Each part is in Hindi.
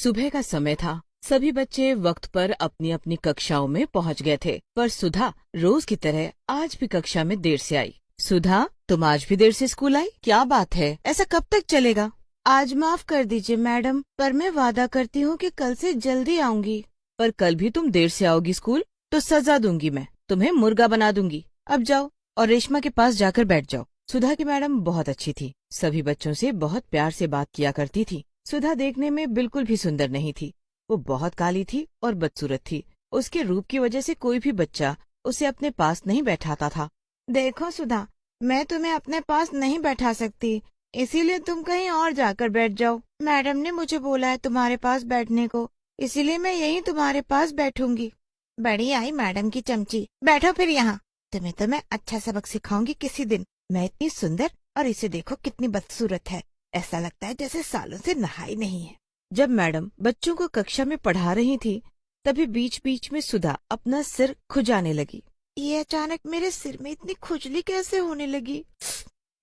सुबह का समय था। सभी बच्चे वक्त पर अपनी अपनी कक्षाओं में पहुंच गए थे, पर सुधा रोज की तरह आज भी कक्षा में देर से आई। सुधा, तुम आज भी देर से स्कूल आई? क्या बात है, ऐसा कब तक चलेगा? आज माफ कर दीजिए मैडम, पर मैं वादा करती हूँ कि कल से जल्दी आऊंगी। पर कल भी तुम देर से आओगी स्कूल तो सजा दूंगी, मैं तुम्हें मुर्गा बना दूंगी। अब जाओ और रेशमा के पास जाकर बैठ जाओ। सुधा की मैडम बहुत अच्छी थी, सभी बच्चों से बहुत प्यार से बात किया करती थी। सुधा देखने में बिल्कुल भी सुंदर नहीं थी, वो बहुत काली थी और बदसूरत थी। उसके रूप की वजह से कोई भी बच्चा उसे अपने पास नहीं बैठाता था। देखो सुधा, मैं तुम्हें अपने पास नहीं बैठा सकती, इसीलिए तुम कहीं और जाकर बैठ जाओ। मैडम ने मुझे बोला है तुम्हारे पास बैठने को, इसीलिए मैं यहीं तुम्हारे पास बैठूंगी। बड़ी आई मैडम की चमची, बैठो फिर यहाँ। तुम्हें तो मैं अच्छा सबक सिखाऊंगी किसी दिन। मैं इतनी सुंदर और इसे देखो कितनी बदसूरत है, ऐसा लगता है जैसे सालों से नहाई नहीं है। जब मैडम बच्चों को कक्षा में पढ़ा रही थी, तभी बीच बीच में सुधा अपना सिर खुजाने लगी। ये अचानक मेरे सिर में इतनी खुजली कैसे होने लगी?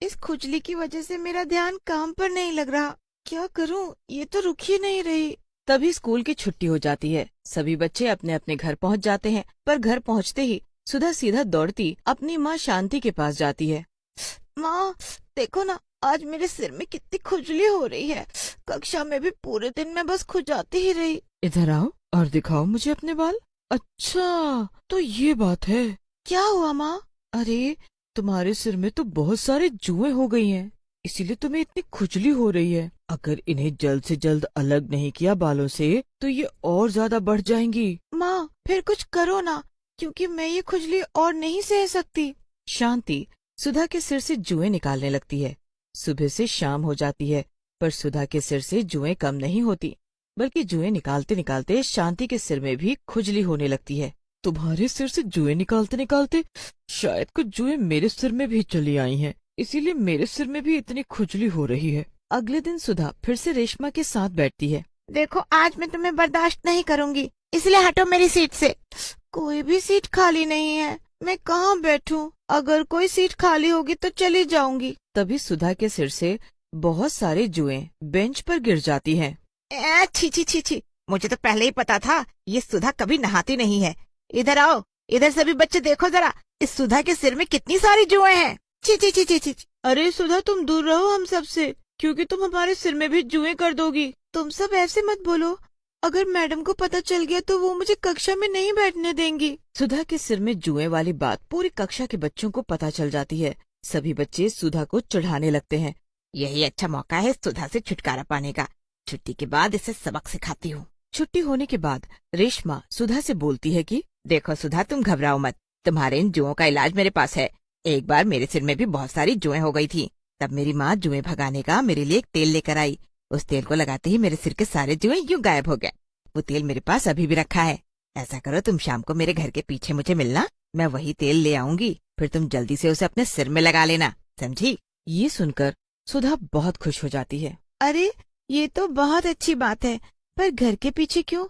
इस खुजली की वजह से मेरा ध्यान काम पर नहीं लग रहा। क्या करूं? ये तो रुक ही नहीं रही। तभी स्कूल की छुट्टी हो जाती है। सभी बच्चे अपने अपने घर पहुंच जाते हैं, पर घर पहुंचते ही सुधा सीधा दौड़ती अपनी माँ शांति के पास जाती है। माँ, देखो ना, आज मेरे सिर में कितनी खुजली हो रही है। कक्षा में भी पूरे दिन मैं बस खुजाती ही रही। इधर आओ और दिखाओ मुझे अपने बाल। अच्छा, तो ये बात है। क्या हुआ माँ? अरे, तुम्हारे सिर में तो बहुत सारे जुएं हो गई हैं, इसीलिए तुम्हें इतनी खुजली हो रही है। अगर इन्हें जल्द से जल्द अलग नहीं किया बालों से, तो ये और ज्यादा बढ़ जाएंगी। माँ, फिर कुछ करो ना, क्योंकि मैं ये खुजली और नहीं सह सकती। शांति सुधा के सिर से जुएं निकालने लगती है। सुबह से शाम हो जाती है, पर सुधा के सिर से जुएं कम नहीं होती, बल्कि जुएं निकालते निकालते शांति के सिर में भी खुजली होने लगती है। तुम्हारे सिर से जुएं निकालते निकालते शायद कुछ जुएं मेरे सिर में भी चली आई हैं, इसीलिए मेरे सिर में भी इतनी खुजली हो रही है। अगले दिन सुधा फिर से रेशमा के साथ बैठती है। देखो, आज मैं तुम्हें बर्दाश्त नहीं करूंगी, इसलिए हटो मेरी सीट से। कोई भी सीट खाली नहीं है, मैं कहाँ बैठूं? अगर कोई सीट खाली होगी तो चली जाऊंगी। तभी सुधा के सिर से बहुत सारे जुएं बेंच पर गिर जाती हैं। छी छी छी छी, मुझे तो पहले ही पता था ये सुधा कभी नहाती नहीं है। इधर आओ, इधर सभी बच्चे देखो जरा, इस सुधा के सिर में कितनी सारी जुएं हैं। छी छी छी छी छी। अरे सुधा, तुम दूर रहो हम सब से, क्योंकि तुम हमारे सिर में भी जुएं कर दोगी। तुम सब ऐसे मत बोलो, अगर मैडम को पता चल गया तो वो मुझे कक्षा में नहीं बैठने देंगी। सुधा के सिर में जुएं वाली बात पूरी कक्षा के बच्चों को पता चल जाती है। सभी बच्चे सुधा को चिढ़ाने लगते हैं। यही अच्छा मौका है सुधा से छुटकारा पाने का। छुट्टी के बाद इसे सबक सिखाती हूँ। छुट्टी होने के बाद रेशमा सुधा से बोलती है कि देखो सुधा, तुम घबराओ मत, तुम्हारे इन जुओं का इलाज मेरे पास है। एक बार मेरे सिर में भी बहुत सारी जुएं हो गई थी, तब मेरी माँ जुएं भगाने का मेरे लिए एक तेल लेकर आई। उस तेल को लगाते ही मेरे सिर के सारे जुएं यूं गायब हो गए। वो तेल मेरे पास अभी भी रखा है। ऐसा करो, तुम शाम को मेरे घर के पीछे मुझे मिलना, मैं वही तेल ले आऊंगी, फिर तुम जल्दी से उसे अपने सिर में लगा लेना, समझी? ये सुनकर सुधा बहुत खुश हो जाती है। अरे, ये तो बहुत अच्छी बात है, पर घर के पीछे क्यों?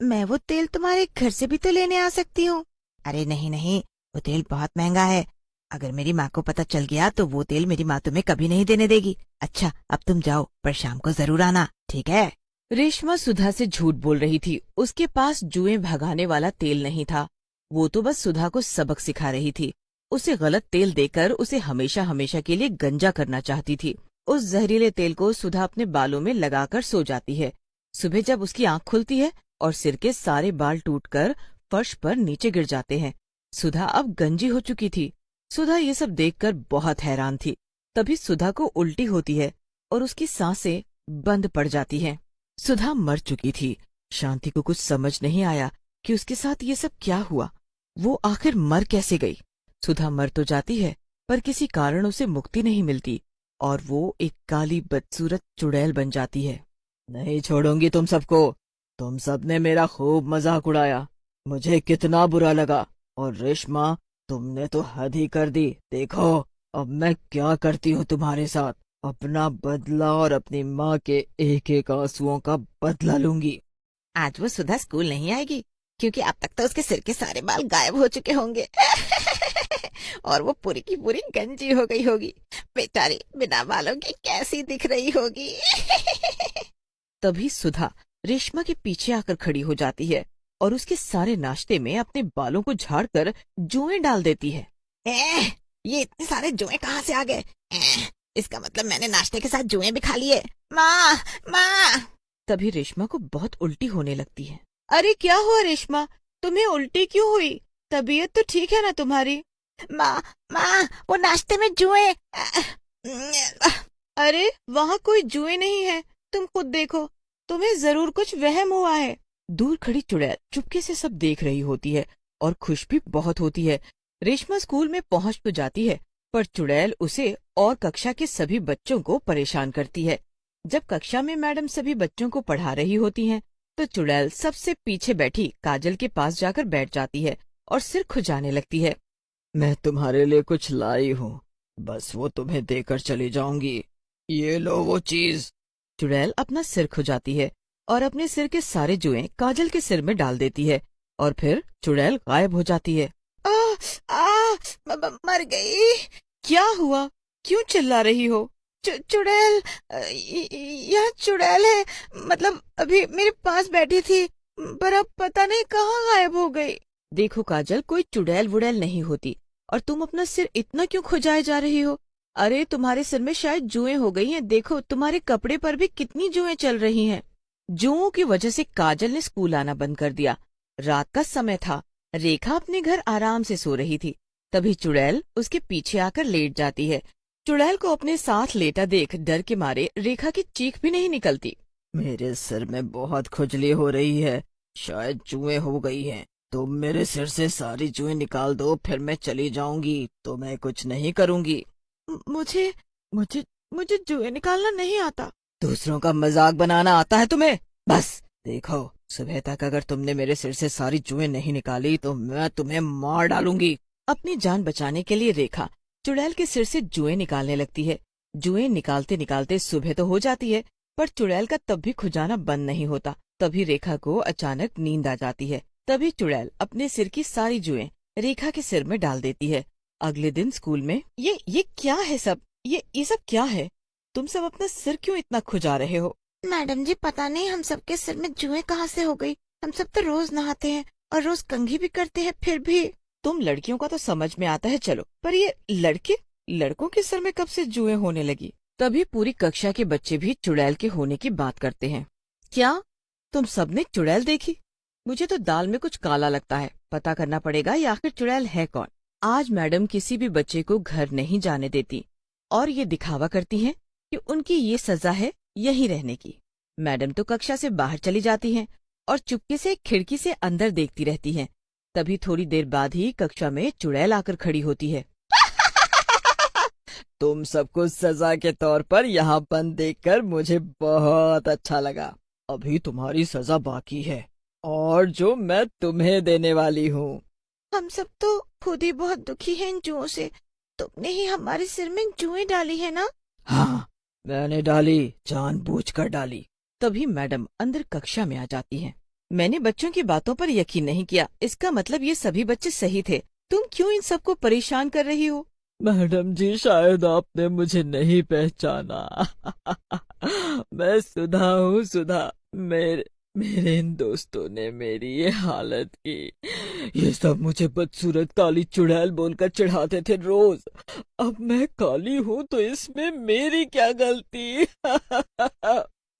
मैं वो तेल तुम्हारे घर से भी तो लेने आ सकती हूँ। अरे नहीं नहीं, वो तेल बहुत महंगा है। अगर मेरी माँ को पता चल गया तो वो तेल मेरी माँ तुम्हें कभी नहीं देने देगी। अच्छा, अब तुम जाओ, पर शाम को जरूर आना, ठीक है? रेशमा सुधा से झूठ बोल रही थी। उसके पास जुएं भगाने वाला तेल नहीं था। वो तो बस सुधा को सबक सिखा रही थी। उसे गलत तेल देकर उसे हमेशा हमेशा के लिए गंजा करना चाहती थी। उस जहरीले तेल को सुधा अपने बालों में लगाकर सो जाती है। सुबह जब उसकी आंख खुलती है और सिर के सारे बाल टूटकर फर्श पर नीचे गिर जाते हैं। सुधा अब गंजी हो चुकी थी। सुधा ये सब देखकर बहुत हैरान थी। तभी सुधा को उल्टी होती है और उसकी सांसें बंद पड़ जाती हैं। सुधा मर चुकी थी। शांति को कुछ समझ नहीं आया कि उसके साथ ये सब क्या हुआ। वो आखिर मर कैसे गई? सुधा मर तो जाती है, पर किसी कारण उसे मुक्ति नहीं मिलती और वो एक काली बदसूरत चुड़ैल बन जाती है। नहीं छोड़ूंगी तुम सबको। तुम सबने मेरा खूब मजाक उड़ाया, मुझे कितना बुरा लगा। और रेशमा, तुमने तो हद ही कर दी। देखो अब मैं क्या करती हूँ तुम्हारे साथ। अपना बदला और अपनी माँ के एक एक आंसुओं का बदला लूंगी। आज वो सुधा स्कूल नहीं आएगी, क्योंकि अब तक तो उसके सिर के सारे बाल गायब हो चुके होंगे। और वो पूरी की पूरी गंजी हो गई होगी। बेचारी बिना बालों के कैसी दिख रही होगी। तभी सुधा रेशमा के पीछे आकर खड़ी हो जाती है और उसके सारे नाश्ते में अपने बालों को झाड़कर जुएं डाल देती है। ये इतने सारे जुएं कहाँ से आ गए? इसका मतलब मैंने नाश्ते के साथ जुएं भी खा लिए। माँ, माँ। तभी रेशमा को बहुत उल्टी होने लगती है। अरे क्या हुआ रेशमा, तुम्हें उल्टी क्यों हुई? तबीयत तो ठीक है ना तुम्हारी? माँ, माँ, वो नाश्ते में जुएं। अरे वहाँ कोई जुए नहीं है, तुम खुद देखो, तुम्हें जरूर कुछ वहम हुआ है। दूर खड़ी चुड़ैल चुपके से सब देख रही होती है और खुश भी बहुत होती है। रेशमा स्कूल में पहुंच तो जाती है, पर चुड़ैल उसे और कक्षा के सभी बच्चों को परेशान करती है। जब कक्षा में मैडम सभी बच्चों को पढ़ा रही होती हैं, तो चुड़ैल सबसे पीछे बैठी काजल के पास जाकर बैठ जाती है और सिर खुजाने लगती है। मैं तुम्हारे लिए कुछ लाई हूँ, बस वो तुम्हें देकर चली जाऊंगी। ये लो वो चीज। चुड़ैल अपना सिर खुजाती है और अपने सिर के सारे जुएं काजल के सिर में डाल देती है और फिर चुड़ैल गायब हो जाती है। मर गई। क्या हुआ, क्यों चिल्ला रही हो? चुड़ैल, यह चुड़ैल है, मतलब अभी मेरे पास बैठी थी, पर अब पता नहीं कहाँ गायब हो गई। देखो काजल, कोई चुड़ैल वुड़ैल नहीं होती, और तुम अपना सिर इतना क्यों खुजाए जा रही हो? अरे तुम्हारे सिर में शायद जुएं हो गई हैं, देखो तुम्हारे कपड़े पर भी कितनी जुएं चल रही हैं। जुओं की वजह से काजल ने स्कूल आना बंद कर दिया। रात का समय था, रेखा अपने घर आराम से सो रही थी। तभी चुड़ैल उसके पीछे आकर लेट जाती है। चुड़ैल को अपने साथ लेटा देख डर के मारे रेखा की चीख भी नहीं निकलती। मेरे सिर में बहुत खुजली हो रही है, शायद जुएं हो गई हैं। तुम मेरे सिर से सारी जुएं निकाल दो, फिर मैं चली जाऊंगी, तो मैं कुछ नहीं करूंगी। मुझे मुझे मुझे जुएं निकालना नहीं आता। दूसरों का मजाक बनाना आता है तुम्हें? बस देखो, सुबह तक अगर तुमने मेरे सिर से सारी जुएं नहीं निकाली तो मैं तुम्हें मार डालूंगी। अपनी जान बचाने के लिए रेखा चुड़ैल के सिर से जुएं निकालने लगती है। जुएं निकालते निकालते सुबह तो हो जाती है, पर चुड़ैल का तब भी खुजाना बंद नहीं होता। तभी रेखा को अचानक नींद आ जाती है। तभी चुड़ैल अपने सिर की सारी जुएं रेखा के सिर में डाल देती है। अगले दिन स्कूल में ये क्या है सब? ये सब क्या है? तुम सब अपना सिर क्यों इतना खुजा रहे हो? मैडम जी, पता नहीं हम सबके सिर में जुएं कहाँ से हो गई। हम सब तो रोज नहाते हैं और रोज कंघी भी करते हैं, फिर भी। तुम लड़कियों का तो समझ में आता है, चलो, पर ये लड़कों के सिर में कब से जुएं होने लगी? तभी पूरी कक्षा के बच्चे भी चुड़ैल के होने की बात करते हैं। क्या तुम सबने चुड़ैल देखी? मुझे तो दाल में कुछ काला लगता है, पता करना पड़ेगा ये आखिर चुड़ैल है कौन। आज मैडम किसी भी बच्चे को घर नहीं जाने देती और ये दिखावा करती हैं कि उनकी ये सजा है यहीं रहने की। मैडम तो कक्षा से बाहर चली जाती हैं और चुपके से खिड़की से अंदर देखती रहती हैं। तभी थोड़ी देर बाद ही कक्षा में चुड़ैल आकर खड़ी होती है। तुम सबको सजा के तौर पर यहाँ बंद देखकर मुझे बहुत अच्छा लगा। अभी तुम्हारी सजा बाकी है, और जो मैं तुम्हें देने वाली हूँ। हम सब तो खुद ही बहुत दुखी हैं इन जुओं से। तुमने ही हमारे सिर में जुएं डाली है ना? हाँ, मैंने डाली, जानबूझकर डाली। तभी मैडम अंदर कक्षा में आ जाती हैं। मैंने बच्चों की बातों पर यकीन नहीं किया, इसका मतलब ये सभी बच्चे सही थे। तुम क्यों इन सबको परेशान कर रही हो? मैडम जी, शायद आपने मुझे नहीं पहचाना। मैं सुधा हूँ, सुधा। मेरे इन दोस्तों ने मेरी ये हालत की। ये सब मुझे बदसूरत काली चुड़ैल बोलकर चिढ़ाते थे रोज। अब मैं काली हूँ तो इसमें मेरी क्या गलती?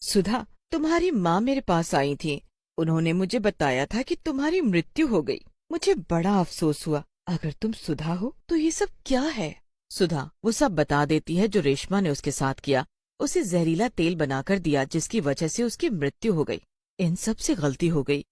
सुधा, तुम्हारी माँ मेरे पास आई थी। उन्होंने मुझे बताया था कि तुम्हारी मृत्यु हो गई। मुझे बड़ा अफसोस हुआ। अगर तुम सुधा हो तो ये सब क्या है? सुधा वो सब बता देती है जो रेशमा ने उसके साथ किया। उसे जहरीला तेल बनाकर दिया, जिसकी वजह से उसकी मृत्यु हो गई। इन सब से गलती हो गई,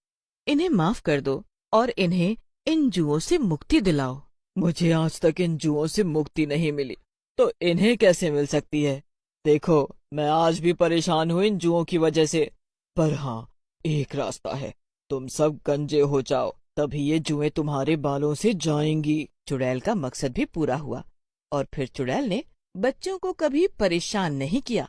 इन्हें माफ कर दो और इन्हें इन जुओं से मुक्ति दिलाओ। मुझे आज तक इन जुओं से मुक्ति नहीं मिली, तो इन्हें कैसे मिल सकती है? देखो, मैं आज भी परेशान हूँ इन जुओं की वजह से, पर हाँ, एक रास्ता है। तुम सब गंजे हो जाओ, तभी ये जुएं तुम्हारे बालों से जाएंगी। चुड़ैल का मकसद भी पूरा हुआ और फिर चुड़ैल ने बच्चों को कभी परेशान नहीं किया।